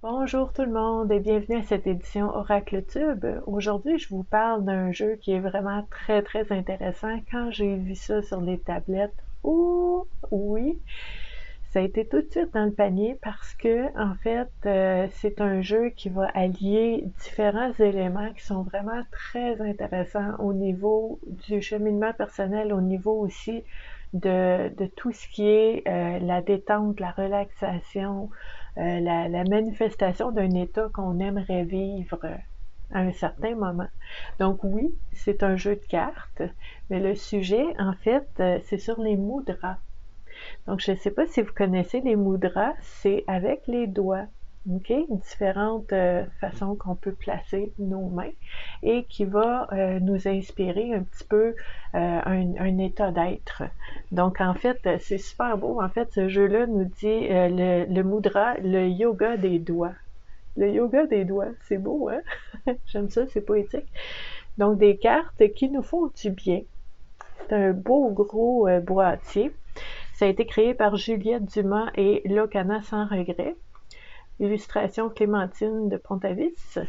Bonjour tout le monde et bienvenue à cette édition Oracle Tube. Aujourd'hui, je vous parle d'un jeu qui est vraiment très intéressant. Quand j'ai vu ça sur les tablettes, oh oui, ça a été tout de suite dans le panier parce que en fait, c'est un jeu qui va allier différents éléments qui sont vraiment très intéressants au niveau du cheminement personnel, au niveau aussi de tout ce qui est la détente, la relaxation, la manifestation d'un état qu'on aimerait vivre à un certain moment. Donc oui, c'est un jeu de cartes, mais le sujet, en fait, c'est sur les mudras. Donc, je ne sais pas si vous connaissez les mudras, c'est avec les doigts, ok? Différentes façons qu'on peut placer nos mains et qui va nous inspirer un petit peu un état d'être. Donc, en fait, c'est super beau. En fait, ce jeu-là nous dit le mudra, le yoga des doigts. Le yoga des doigts, c'est beau, hein? J'aime ça, c'est poétique. Donc, des cartes qui nous font du bien. C'est un beau gros boîtier. Ça a été créé par Juliette Dumas et Locana Sans Regret. Illustration Clémentine de Pontavis.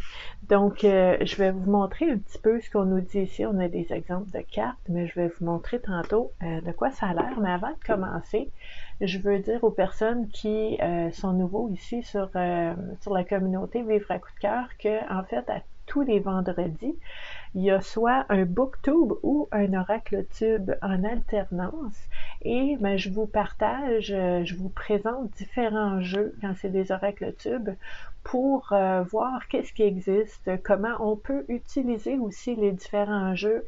Donc, je vais vous montrer un petit peu ce qu'on nous dit ici. On a des exemples de cartes, mais je vais vous montrer tantôt de quoi ça a l'air. Mais avant de commencer, je veux dire aux personnes qui sont nouveaux ici sur la communauté Vivre à coup de cœur que, en fait, à tous les vendredis, il y a soit un booktube ou un oracle tube en alternance et ben, je vous partage, je vous présente différents jeux quand c'est des oracles tubes pour voir qu'est-ce qui existe, comment on peut utiliser aussi les différents jeux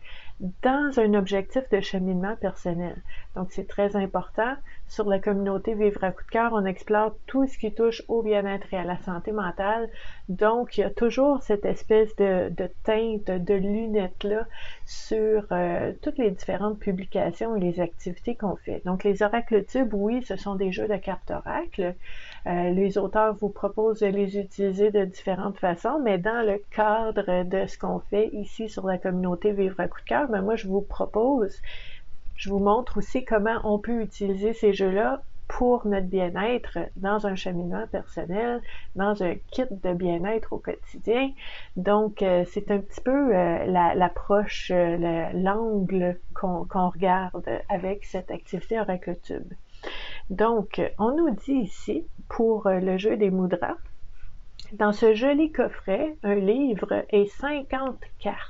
dans un objectif de cheminement personnel. Donc, c'est très important. Sur la communauté Vivre à coup de cœur, on explore tout ce qui touche au bien-être et à la santé mentale. Donc, il y a toujours cette espèce de teinte, de lunettes-là sur toutes les différentes publications et les activités qu'on fait. Donc, les oracles tubes, oui, ce sont des jeux de cartes oracles. Les auteurs vous proposent de les utiliser de différentes façons, mais dans le cadre de ce qu'on fait ici sur la communauté Vivre à coup de cœur, ben moi, je vous montre aussi comment on peut utiliser ces jeux-là pour notre bien-être dans un cheminement personnel, dans un kit de bien-être au quotidien. Donc, c'est un petit peu l'approche, l'angle qu'on regarde avec cette activité Oracle Tube. Donc, on nous dit ici, pour le jeu des mudras, dans ce joli coffret, un livre et 50 cartes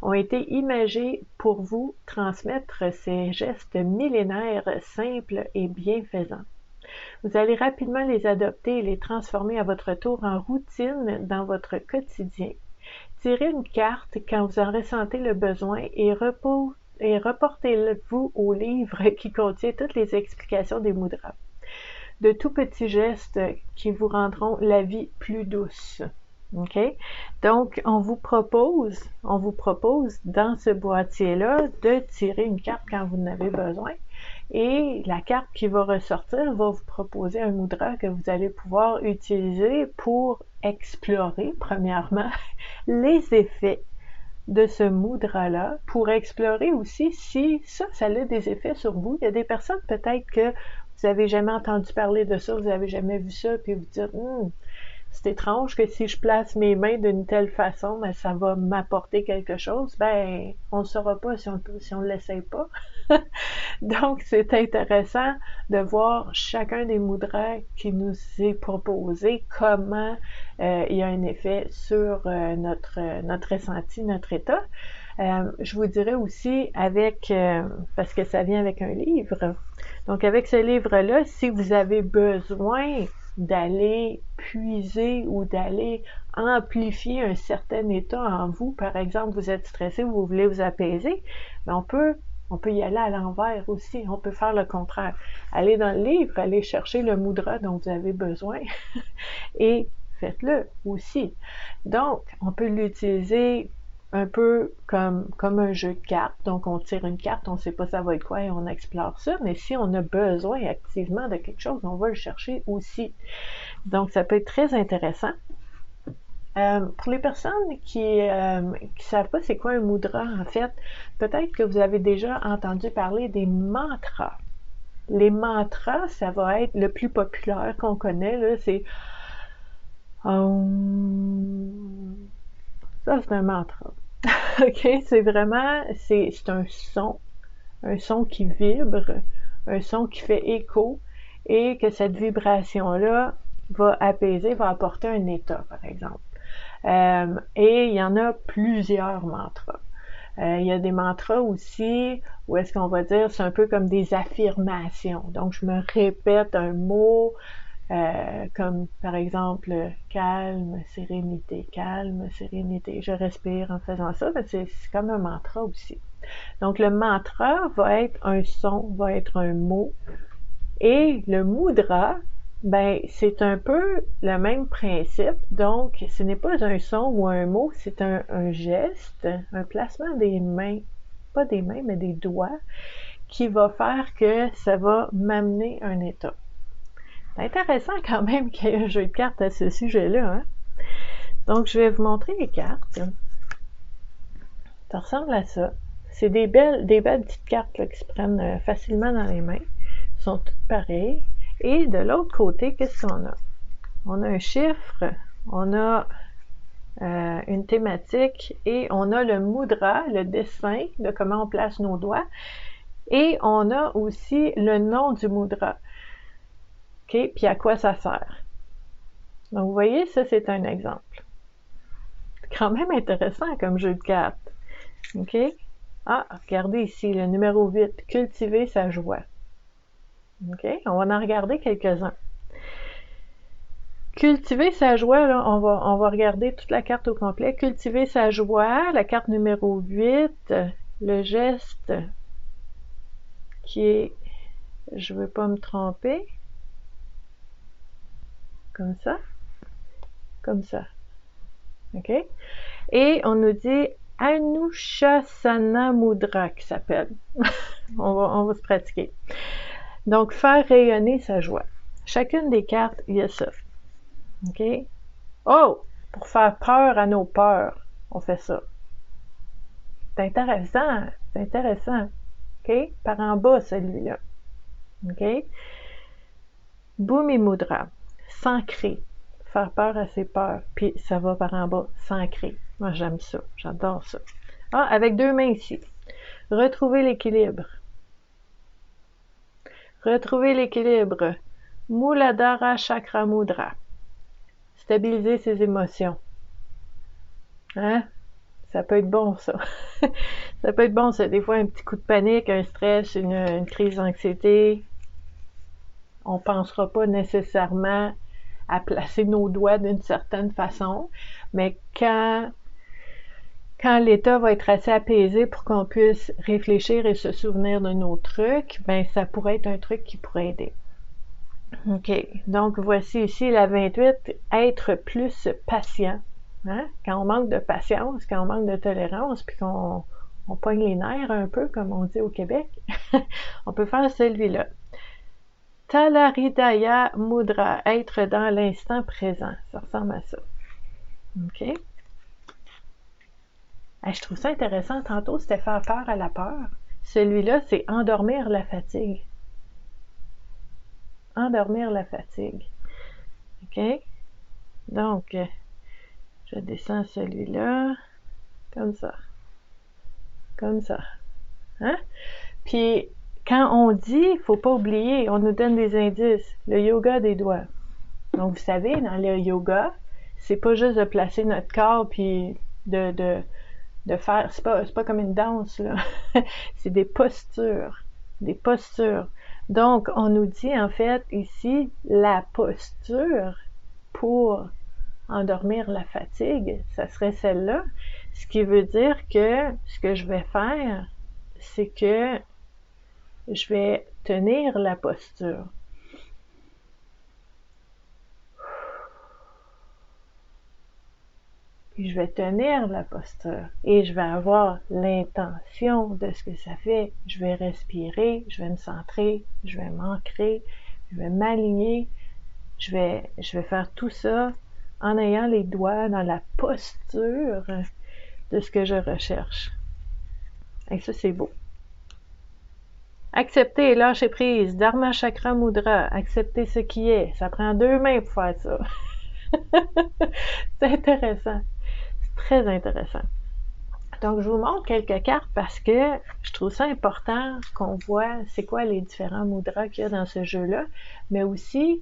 ont été imagés pour vous transmettre ces gestes millénaires simples et bienfaisants. Vous allez rapidement les adopter et les transformer à votre tour en routine dans votre quotidien. Tirez une carte quand vous en ressentez le besoin et reportez-vous au livre qui contient toutes les explications des mudras. De tout petits gestes qui vous rendront la vie plus douce. OK? Donc, on vous propose dans ce boîtier-là de tirer une carte quand vous en avez besoin. Et la carte qui va ressortir va vous proposer un mudra que vous allez pouvoir utiliser pour explorer, premièrement, les effets de ce mudra-là, pour explorer aussi si ça a des effets sur vous. Il y a des personnes peut-être que vous n'avez jamais entendu parler de ça, vous n'avez jamais vu ça, puis vous dites c'est étrange que si je place mes mains d'une telle façon, ben, ça va m'apporter quelque chose. Ben, on ne saura pas si on l'essaye pas. Donc, c'est intéressant de voir chacun des mudras qui nous est proposé, comment il y a un effet sur notre ressenti, notre état. Je vous dirais aussi parce que ça vient avec un livre, donc avec ce livre-là, si vous avez besoin d'aller puiser ou d'aller amplifier un certain état en vous, par exemple, vous êtes stressé, vous voulez vous apaiser, mais on peut y aller à l'envers aussi, on peut faire le contraire. Aller dans le livre, aller chercher le mudra dont vous avez besoin et faites-le aussi. Donc, on peut l'utiliser un peu comme un jeu de cartes. Donc, on tire une carte, on ne sait pas ça va être quoi et on explore ça, mais si on a besoin activement de quelque chose, on va le chercher aussi. Donc, ça peut être très intéressant. Pour les personnes qui savent pas c'est quoi un mudra, en fait, peut-être que vous avez déjà entendu parler des mantras. – – – – – – – – – – – – – – – – – – – – – – – – – – – – – – – – – – – – – – – – – – – – – – – – – – – – – – – – – – – – – – – – – – – – – – – – – – – – – – – – – – – – – – – – – – – – – – – – – – – – – – – – – – – – – – – – – – – – – –– – – – – – – – – – – – – – – – – – – – – – – – – – – – – – – – – – – – – – – – – – – – – – – – – – – – – – – – – – – – – – – – – – – – – – – – – – – – – – – – – – – – – – – – – – – – – – – – – – – – – – – – – – – – – – – – – – – – – – – – – – – – – – – – – – – – – – – – – – – – – – – – – – – – – – – – –– Ça, c'est un mantra. OK? C'est vraiment, c'est un son qui vibre, un son qui fait écho, et que cette vibration-là va apaiser, va apporter un état, par exemple. Et il y en a plusieurs mantras. Il y a des mantras aussi où est-ce qu'on va dire, c'est un peu comme des affirmations. Donc, je me répète un mot, comme par exemple calme, sérénité. Je respire en faisant ça, c'est comme un mantra aussi. Donc, le mantra va être un son, va être un mot, et le mudra, ben, c'est un peu le même principe. Donc, ce n'est pas un son ou un mot, c'est un geste, un placement des mains, pas des mains, mais des doigts, qui va faire que ça va m'amener un état. C'est intéressant quand même qu'il y ait un jeu de cartes à ce sujet-là, hein? Donc, je vais vous montrer les cartes. Ça ressemble à ça. C'est des belles petites cartes là, qui se prennent facilement dans les mains. Elles sont toutes pareilles. Et de l'autre côté, qu'est-ce qu'on a? On a un chiffre, on a une thématique, et on a le mudra, le dessin de comment on place nos doigts, et on a aussi le nom du mudra. OK? Puis à quoi ça sert? Donc, vous voyez, ça, c'est un exemple. C'est quand même intéressant comme jeu de cartes. OK? Ah, regardez ici, le numéro 8, cultiver sa joie. OK? On va en regarder quelques-uns. Cultiver sa joie, là, on va regarder toute la carte au complet. Cultiver sa joie, la carte numéro 8, le geste qui est, je ne veux pas me tromper, comme ça, OK? Et on nous dit Anushasana Mudra qui s'appelle. on va se pratiquer. Donc, faire rayonner sa joie. Chacune des cartes, il y a ça. OK? Oh! Pour faire peur à nos peurs, on fait ça. C'est intéressant. OK? Par en bas, celui-là. OK? Bhumi Mudra, s'ancrer. Faire peur à ses peurs. Puis ça va par en bas, s'ancrer. Moi, j'aime ça. J'adore ça. Ah, avec deux mains ici. Retrouver l'équilibre. Muladhara Chakra Mudra. Stabiliser ses émotions. Hein? Ça peut être bon, ça. Ça peut être bon, ça. Des fois, un petit coup de panique, un stress, une crise d'anxiété. On ne pensera pas nécessairement à placer nos doigts d'une certaine façon, mais quand l'état va être assez apaisé pour qu'on puisse réfléchir et se souvenir de nos trucs, ben ça pourrait être un truc qui pourrait aider. OK. Donc, voici ici la 28, être plus patient. Hein? Quand on manque de patience, quand on manque de tolérance, puis qu'on pogne les nerfs un peu, comme on dit au Québec, on peut faire celui-là. Talaridaya Mudra, être dans l'instant présent. Ça ressemble à ça. OK? Je trouve ça intéressant. Tantôt, c'était faire peur à la peur. Celui-là, c'est endormir la fatigue. Endormir la fatigue. OK? Donc, je descends celui-là. Comme ça. Hein? Puis, quand on dit, il ne faut pas oublier, on nous donne des indices. Le yoga des doigts. Donc, vous savez, dans le yoga, c'est pas juste de placer notre corps puis de faire, c'est pas comme une danse, là. C'est des postures. Donc, on nous dit, en fait, ici, la posture pour endormir la fatigue, ça serait celle-là. Ce qui veut dire que ce que je vais faire, c'est que je vais tenir la posture. Puis je vais tenir la posture et je vais avoir l'intention de ce que ça fait. Je vais respirer, je vais me centrer, je vais m'ancrer, je vais m'aligner. Je vais faire tout ça en ayant les doigts dans la posture de ce que je recherche. Et ça, c'est beau. Accepter et lâcher prise. Dharma Chakra Mudra. Accepter ce qui est. Ça prend deux mains pour faire ça. C'est intéressant. C'est très intéressant. Donc, je vous montre quelques cartes parce que je trouve ça important qu'on voit c'est quoi les différents mudras qu'il y a dans ce jeu-là, mais aussi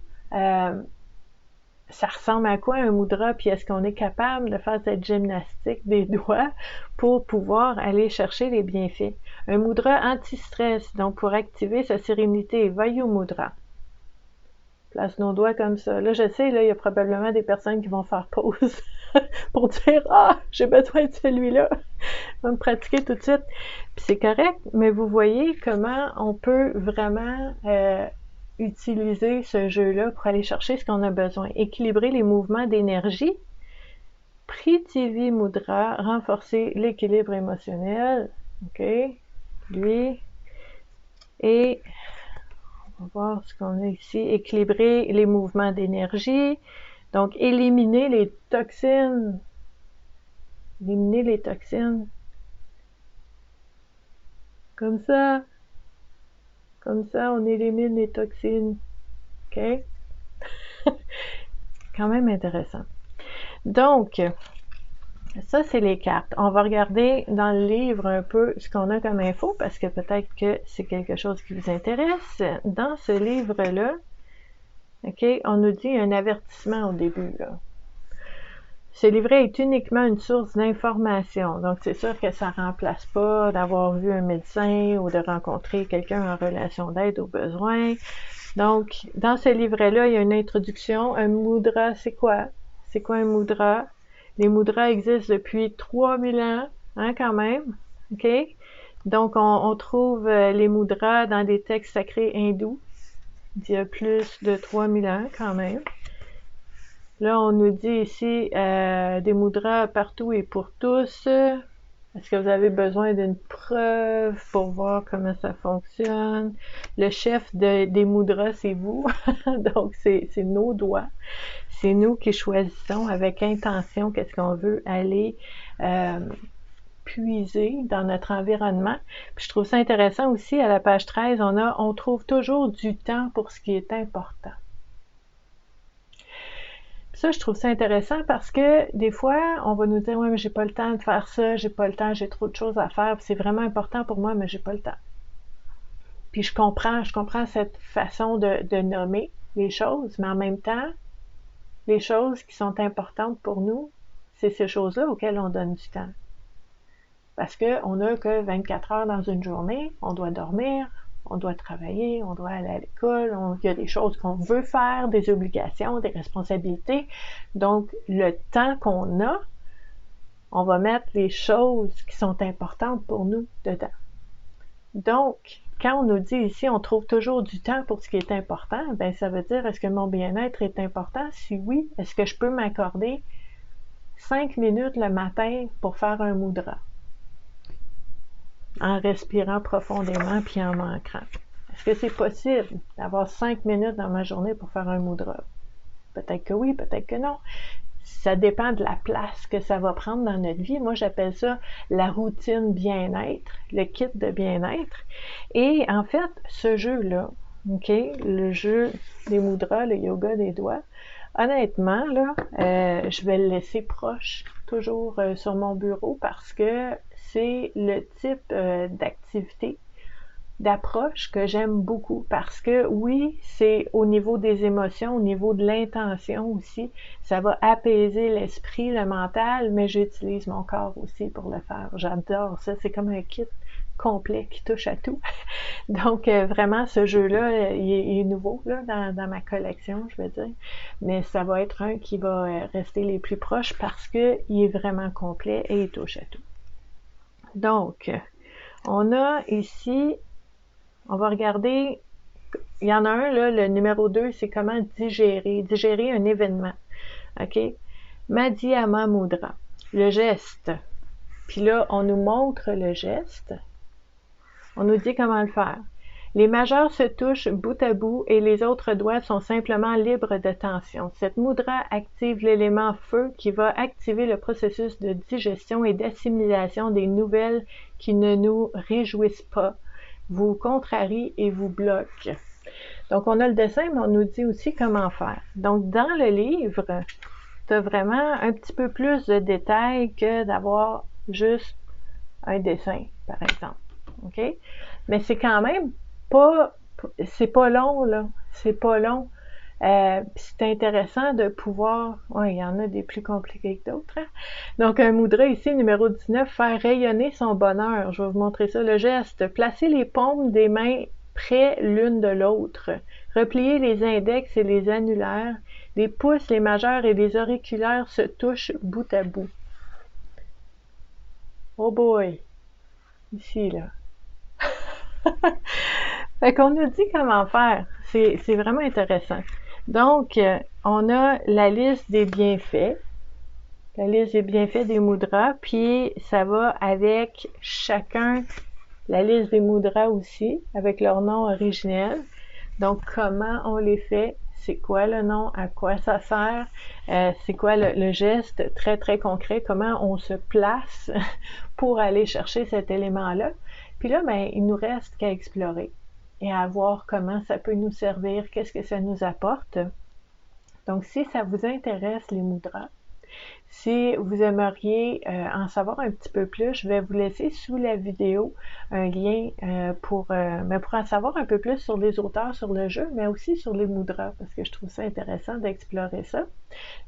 ça ressemble à quoi un mudra, puis est-ce qu'on est capable de faire cette gymnastique des doigts pour pouvoir aller chercher les bienfaits. Un mudra anti-stress, donc pour activer sa sérénité, Vayu Mudra. Place nos doigts comme ça. Là, je sais, là, il y a probablement des personnes qui vont faire pause pour dire « Ah, j'ai besoin de celui-là! » Je vais me pratiquer tout de suite. Puis c'est correct, mais vous voyez comment on peut vraiment utiliser ce jeu-là pour aller chercher ce qu'on a besoin. Équilibrer les mouvements d'énergie. Prithivi Mudra, renforcer l'équilibre émotionnel. OK? Lui. Et on va voir ce qu'on a ici. Équilibrer les mouvements d'énergie. Donc, éliminer les toxines. Éliminer les toxines. Comme ça. Comme ça, on élimine les toxines. OK? Quand même intéressant. Donc, ça, c'est les cartes. On va regarder dans le livre un peu ce qu'on a comme info parce que peut-être que c'est quelque chose qui vous intéresse. Dans ce livre-là, OK, on nous dit un avertissement au début, là. Ce livret est uniquement une source d'information. Donc, c'est sûr que ça ne remplace pas d'avoir vu un médecin ou de rencontrer quelqu'un en relation d'aide aux besoins. Donc, dans ce livret-là, il y a une introduction. Un mudra, c'est quoi? C'est quoi un mudra? Les mudras existent depuis 3000 ans, hein, quand même. OK? Donc, on trouve les mudras dans des textes sacrés hindous d'il y a plus de 3000 ans, quand même. Là, on nous dit ici des mudras partout et pour tous. Est-ce que vous avez besoin d'une preuve pour voir comment ça fonctionne? Le chef des mudras, c'est vous. Donc, c'est nos doigts. C'est nous qui choisissons avec intention qu'est-ce qu'on veut aller puiser dans notre environnement. Puis je trouve ça intéressant aussi, à la page 13, on trouve toujours du temps pour ce qui est important. Ça, je trouve ça intéressant parce que des fois, on va nous dire « Ouais, mais j'ai pas le temps de faire ça, j'ai pas le temps, j'ai trop de choses à faire, puis c'est vraiment important pour moi, mais j'ai pas le temps. » Puis je comprends cette façon de nommer les choses, mais en même temps, les choses qui sont importantes pour nous, c'est ces choses-là auxquelles on donne du temps. Parce qu'on n'a que 24 heures dans une journée, on doit dormir, on doit travailler, on doit aller à l'école, il y a des choses qu'on veut faire, des obligations, des responsabilités. Donc, le temps qu'on a, on va mettre les choses qui sont importantes pour nous dedans. Donc, quand on nous dit ici, on trouve toujours du temps pour ce qui est important, ben ça veut dire, est-ce que mon bien-être est important? Si oui, est-ce que je peux m'accorder 5 minutes le matin pour faire un mudra? En respirant profondément puis en m'ancrant. Est-ce que c'est possible d'avoir 5 minutes dans ma journée pour faire un mudra? Peut-être que oui, peut-être que non. Ça dépend de la place que ça va prendre dans notre vie. Moi, j'appelle ça la routine bien-être, le kit de bien-être. Et en fait, ce jeu-là, OK, le jeu des mudras, le yoga des doigts, honnêtement, là, je vais le laisser proche, toujours sur mon bureau, parce que c'est le type d'activité, d'approche que j'aime beaucoup parce que oui, c'est au niveau des émotions, au niveau de l'intention aussi, ça va apaiser l'esprit, le mental, mais j'utilise mon corps aussi pour le faire. J'adore ça, c'est comme un kit complet qui touche à tout. Donc vraiment ce jeu-là, il est nouveau là, dans ma collection, je veux dire, mais ça va être un qui va rester les plus proches parce que il est vraiment complet et il touche à tout. Donc, on a ici, on va regarder, il y en a un, là, le numéro 2, c'est comment digérer un événement. OK? Madhyama Mudra, le geste. Puis là, on nous montre le geste. On nous dit comment le faire. Les majeurs se touchent bout à bout et les autres doigts sont simplement libres de tension. Cette mudra active l'élément feu qui va activer le processus de digestion et d'assimilation des nouvelles qui ne nous réjouissent pas, vous contrarient et vous bloquent. Donc, on a le dessin, mais on nous dit aussi comment faire. Donc, dans le livre, tu as vraiment un petit peu plus de détails que d'avoir juste un dessin, par exemple. OK? Mais c'est quand même pas... C'est pas long, là. C'est pas long. C'est intéressant de pouvoir... Ouais, il y en a des plus compliqués que d'autres. Hein? Donc, un mudra ici, numéro 19, faire rayonner son bonheur. Je vais vous montrer ça. Le geste. Placer les paumes des mains près l'une de l'autre. Replier les index et les annulaires. Les pouces, les majeurs et les auriculaires se touchent bout à bout. Oh boy! Ici, là. Fait qu'on nous dit comment faire. C'est vraiment intéressant. Donc, on a la liste des bienfaits. La liste des bienfaits des mudras. Puis, ça va avec chacun, la liste des mudras aussi, avec leur nom originel. Donc, comment on les fait, c'est quoi le nom, à quoi ça sert, c'est quoi le geste très, très concret, comment on se place pour aller chercher cet élément-là. Puis là, ben, il nous reste qu'à explorer et à voir comment ça peut nous servir, qu'est-ce que ça nous apporte. Donc, si ça vous intéresse, les mudras, si vous aimeriez en savoir un petit peu plus, je vais vous laisser sous la vidéo un lien pour en savoir un peu plus sur les auteurs, sur le jeu, mais aussi sur les mudras, parce que je trouve ça intéressant d'explorer ça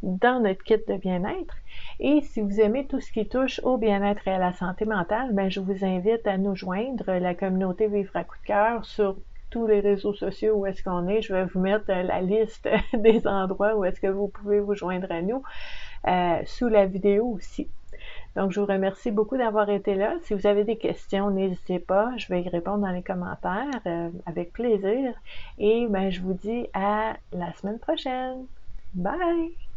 dans notre kit de bien-être. Et si vous aimez tout ce qui touche au bien-être et à la santé mentale, ben, je vous invite à nous joindre, la communauté Vivre à coup de cœur, sur tous les réseaux sociaux où est-ce qu'on est. Je vais vous mettre la liste des endroits où est-ce que vous pouvez vous joindre à nous. Sous la vidéo aussi. Donc, je vous remercie beaucoup d'avoir été là. Si vous avez des questions, n'hésitez pas. Je vais y répondre dans les commentaires avec plaisir. Et ben, je vous dis à la semaine prochaine. Bye!